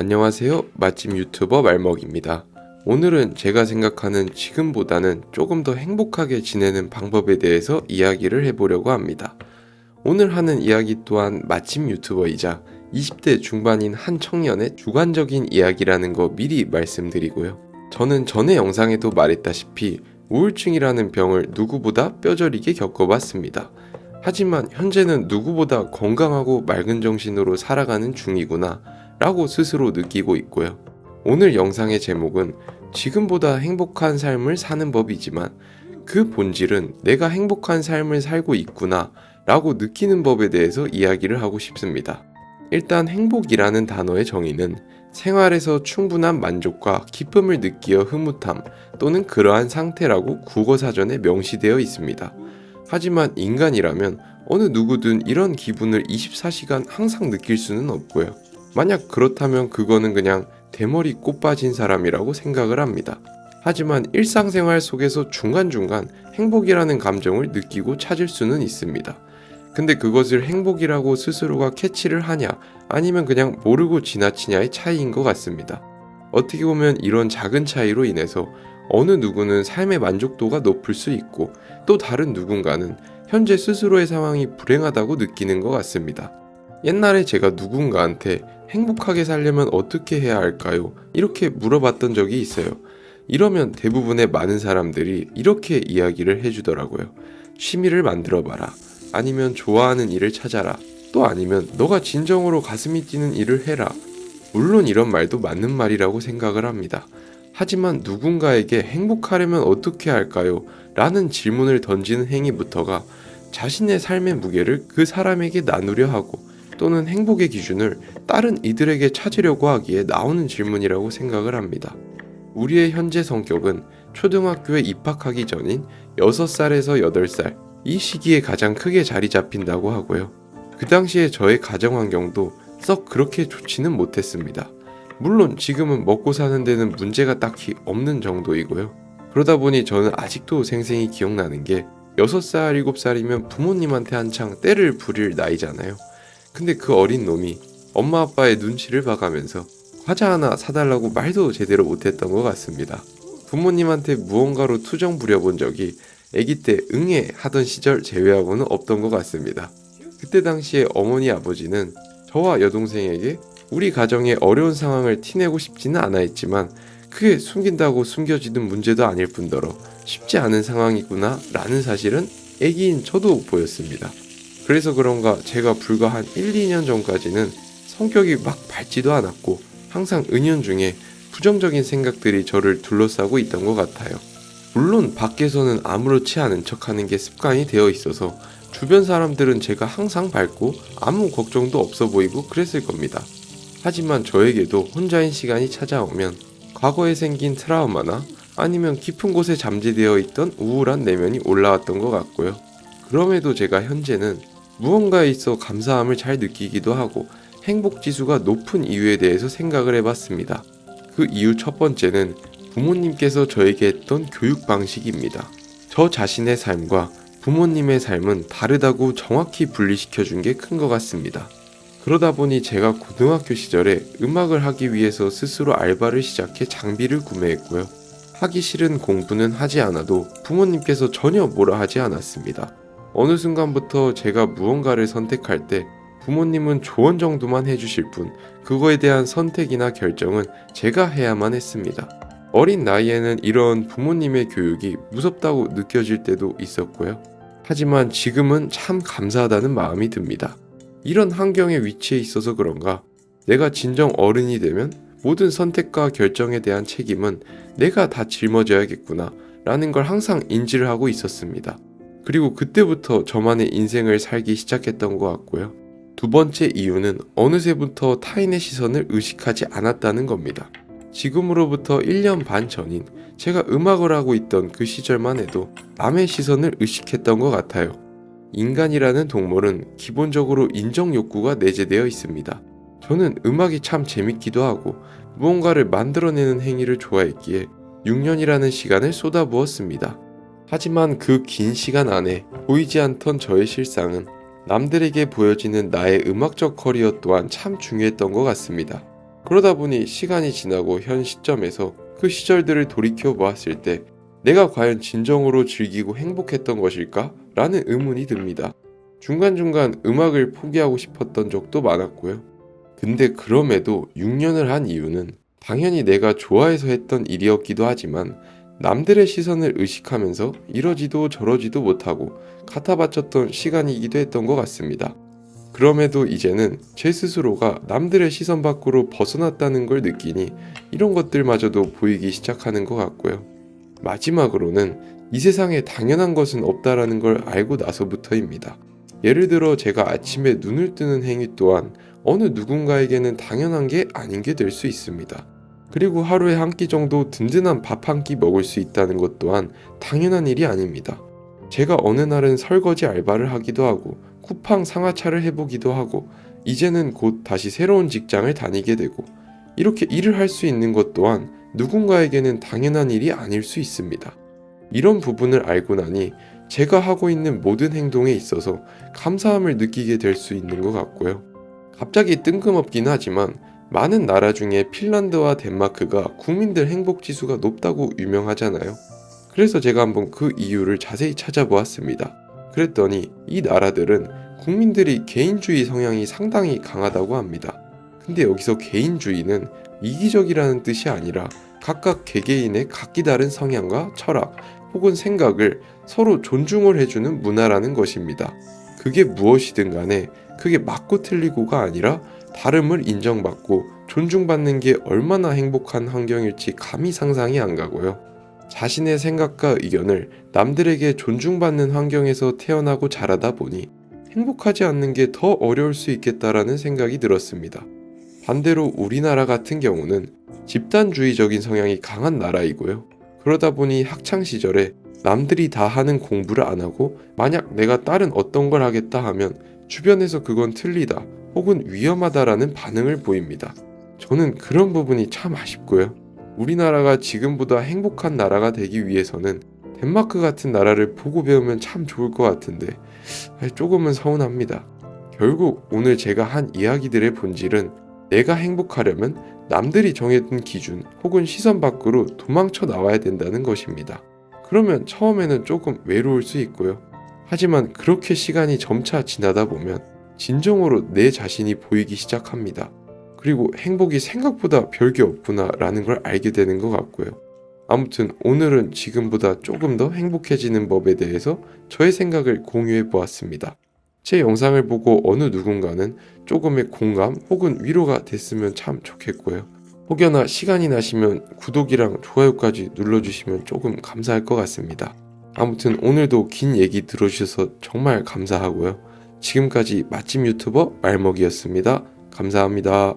안녕하세요. 맛집 유튜버 말먹입니다. 오늘은 제가 생각하는 지금보다는 조금 더 행복하게 지내는 방법에 대해서 이야기를 해보려고 합니다. 오늘 하는 이야기 또한 맛집 유튜버이자 20대 중반인 한 청년의 주관적인 이야기라는 거 미리 말씀드리고요. 저는 전에 영상에도 말했다시피 우울증이라는 병을 누구보다 뼈저리게 겪어봤습니다. 하지만 현재는 누구보다 건강하고 맑은 정신으로 살아가는 중이구나 라고 스스로 느끼고 있고요. 오늘 영상의 제목은 지금보다 행복한 삶을 사는 법이지만 그 본질은 내가 행복한 삶을 살고 있구나 라고 느끼는 법에 대해서 이야기를 하고 싶습니다. 일단 행복이라는 단어의 정의는 생활에서 충분한 만족과 기쁨을 느끼어 흐뭇함 또는 그러한 상태라고 국어사전에 명시되어 있습니다. 하지만 인간이라면 어느 누구든 이런 기분을 24시간 항상 느낄 수는 없고요. 만약 그렇다면 그거는 그냥 대머리 꽃 빠진 사람이라고 생각을 합니다. 하지만 일상생활 속에서 중간중간 행복이라는 감정을 느끼고 찾을 수는 있습니다. 근데 그것을 행복이라고 스스로가 캐치를 하냐 아니면 그냥 모르고 지나치냐의 차이인 것 같습니다. 어떻게 보면 이런 작은 차이로 인해서 어느 누구는 삶의 만족도가 높을 수 있고 또 다른 누군가는 현재 스스로의 상황이 불행하다고 느끼는 것 같습니다. 옛날에 제가 누군가한테 행복하게 살려면 어떻게 해야 할까요? 이렇게 물어봤던 적이 있어요. 이러면 대부분의 많은 사람들이 이렇게 이야기를 해주더라고요. 취미를 만들어봐라. 아니면 좋아하는 일을 찾아라. 또 아니면 너가 진정으로 가슴이 뛰는 일을 해라. 물론 이런 말도 맞는 말이라고 생각을 합니다. 하지만 누군가에게 행복하려면 어떻게 할까요? 라는 질문을 던지는 행위부터가 자신의 삶의 무게를 그 사람에게 나누려 하고 또는 행복의 기준을 다른 이들에게 찾으려고 하기에 나오는 질문이라고 생각을 합니다. 우리의 현재 성격은 초등학교에 입학하기 전인 6살에서 8살 이 시기에 가장 크게 자리 잡힌다고 하고요. 그 당시에 저의 가정 환경도 썩 그렇게 좋지는 못했습니다. 물론 지금은 먹고 사는 데는 문제가 딱히 없는 정도이고요. 그러다 보니 저는 아직도 생생히 기억나는 게 6살, 7살이면 부모님한테 한창 떼를 부릴 나이잖아요. 근데 그 어린 놈이 엄마 아빠의 눈치를 봐가면서 과자 하나 사달라고 말도 제대로 못했던 것 같습니다. 부모님한테 무언가로 투정 부려본 적이 아기 때 응애 하던 시절 제외하고는 없던 것 같습니다. 그때 당시에 어머니 아버지는 저와 여동생에게 우리 가정의 어려운 상황을 티내고 싶지는 않아 했지만 그게 숨긴다고 숨겨지는 문제도 아닐 뿐더러 쉽지 않은 상황이구나 라는 사실은 아기인 저도 보였습니다. 그래서 그런가 제가 불과 한 1, 2년 전까지는 성격이 막 밝지도 않았고 항상 은연중에 부정적인 생각들이 저를 둘러싸고 있던 것 같아요. 물론 밖에서는 아무렇지 않은 척하는 게 습관이 되어 있어서 주변 사람들은 제가 항상 밝고 아무 걱정도 없어 보이고 그랬을 겁니다. 하지만 저에게도 혼자인 시간이 찾아오면 과거에 생긴 트라우마나 아니면 깊은 곳에 잠재되어 있던 우울한 내면이 올라왔던 것 같고요. 그럼에도 제가 현재는 무언가에 있어 감사함을 잘 느끼기도 하고 행복지수가 높은 이유에 대해서 생각을 해봤습니다. 그 이유 첫 번째는 부모님께서 저에게 했던 교육 방식입니다. 저 자신의 삶과 부모님의 삶은 다르다고 정확히 분리시켜 준 게 큰 것 같습니다. 그러다 보니 제가 고등학교 시절에 음악을 하기 위해서 스스로 알바를 시작해 장비를 구매했고요. 하기 싫은 공부는 하지 않아도 부모님께서 전혀 뭐라 하지 않았습니다. 어느 순간부터 제가 무언가를 선택할 때 부모님은 조언 정도만 해주실 뿐 그거에 대한 선택이나 결정은 제가 해야만 했습니다. 어린 나이에는 이런 부모님의 교육이 무섭다고 느껴질 때도 있었고요. 하지만 지금은 참 감사하다는 마음이 듭니다. 이런 환경에 위치해 있어서 그런가 내가 진정 어른이 되면 모든 선택과 결정에 대한 책임은 내가 다 짊어져야겠구나 라는 걸 항상 인지를 하고 있었습니다. 그리고 그때부터 저만의 인생을 살기 시작했던 것 같고요. 두 번째 이유는 어느새부터 타인의 시선을 의식하지 않았다는 겁니다. 지금으로부터 1년 반 전인 제가 음악을 하고 있던 그 시절만 해도 남의 시선을 의식했던 것 같아요. 인간이라는 동물은 기본적으로 인정 욕구가 내재되어 있습니다. 저는 음악이 참 재밌기도 하고 무언가를 만들어내는 행위를 좋아했기에 6년이라는 시간을 쏟아부었습니다. 하지만 그 긴 시간 안에 보이지 않던 저의 실상은 남들에게 보여지는 나의 음악적 커리어 또한 참 중요했던 것 같습니다. 그러다 보니 시간이 지나고 현 시점에서 그 시절들을 돌이켜 보았을 때 내가 과연 진정으로 즐기고 행복했던 것일까? 라는 의문이 듭니다. 중간중간 음악을 포기하고 싶었던 적도 많았고요. 근데 그럼에도 6년을 한 이유는 당연히 내가 좋아해서 했던 일이었기도 하지만 남들의 시선을 의식하면서 이러지도 저러지도 못하고 갖다 바쳤던 시간이기도 했던 것 같습니다. 그럼에도 이제는 제 스스로가 남들의 시선 밖으로 벗어났다는 걸 느끼니 이런 것들마저도 보이기 시작하는 것 같고요. 마지막으로는 이 세상에 당연한 것은 없다라는 걸 알고 나서부터입니다. 예를 들어 제가 아침에 눈을 뜨는 행위 또한 어느 누군가에게는 당연한 게 아닌 게 될 수 있습니다. 그리고 하루에 한 끼 정도 든든한 밥 한 끼 먹을 수 있다는 것 또한 당연한 일이 아닙니다. 제가 어느 날은 설거지 알바를 하기도 하고 쿠팡 상하차를 해보기도 하고 이제는 곧 다시 새로운 직장을 다니게 되고 이렇게 일을 할 수 있는 것 또한 누군가에게는 당연한 일이 아닐 수 있습니다. 이런 부분을 알고 나니 제가 하고 있는 모든 행동에 있어서 감사함을 느끼게 될 수 있는 것 같고요. 갑자기 뜬금없긴 하지만 많은 나라 중에 핀란드와 덴마크가 국민들 행복 지수가 높다고 유명하잖아요. 그래서 제가 한번 그 이유를 자세히 찾아보았습니다. 그랬더니 이 나라들은 국민들이 개인주의 성향이 상당히 강하다고 합니다. 근데 여기서 개인주의는 이기적이라는 뜻이 아니라 각각 개개인의 각기 다른 성향과 철학 혹은 생각을 서로 존중을 해주는 문화라는 것입니다. 그게 무엇이든 간에 그게 맞고 틀리고가 아니라 다름을 인정받고 존중받는 게 얼마나 행복한 환경일지 감히 상상이 안 가고요. 자신의 생각과 의견을 남들에게 존중받는 환경에서 태어나고 자라다 보니 행복하지 않는 게 더 어려울 수 있겠다라는 생각이 들었습니다. 반대로 우리나라 같은 경우는 집단주의적인 성향이 강한 나라이고요. 그러다 보니 학창시절에 남들이 다 하는 공부를 안 하고 만약 내가 다른 어떤 걸 하겠다 하면 주변에서 그건 틀리다 혹은 위험하다라는 반응을 보입니다. 저는 그런 부분이 참 아쉽고요. 우리나라가 지금보다 행복한 나라가 되기 위해서는 덴마크 같은 나라를 보고 배우면 참 좋을 것 같은데 조금은 서운합니다. 결국 오늘 제가 한 이야기들의 본질은 내가 행복하려면 남들이 정해둔 기준 혹은 시선 밖으로 도망쳐 나와야 된다는 것입니다. 그러면 처음에는 조금 외로울 수 있고요. 하지만 그렇게 시간이 점차 지나다 보면 진정으로 내 자신이 보이기 시작합니다. 그리고 행복이 생각보다 별게 없구나 라는 걸 알게 되는 것 같고요. 아무튼 오늘은 지금보다 조금 더 행복해지는 법에 대해서 저의 생각을 공유해 보았습니다. 제 영상을 보고 어느 누군가는 조금의 공감 혹은 위로가 됐으면 참 좋겠고요. 혹여나 시간이 나시면 구독이랑 좋아요까지 눌러주시면 조금 감사할 것 같습니다. 아무튼 오늘도 긴 얘기 들어주셔서 정말 감사하고요. 지금까지 맛집 유튜버 말먹이었습니다. 감사합니다.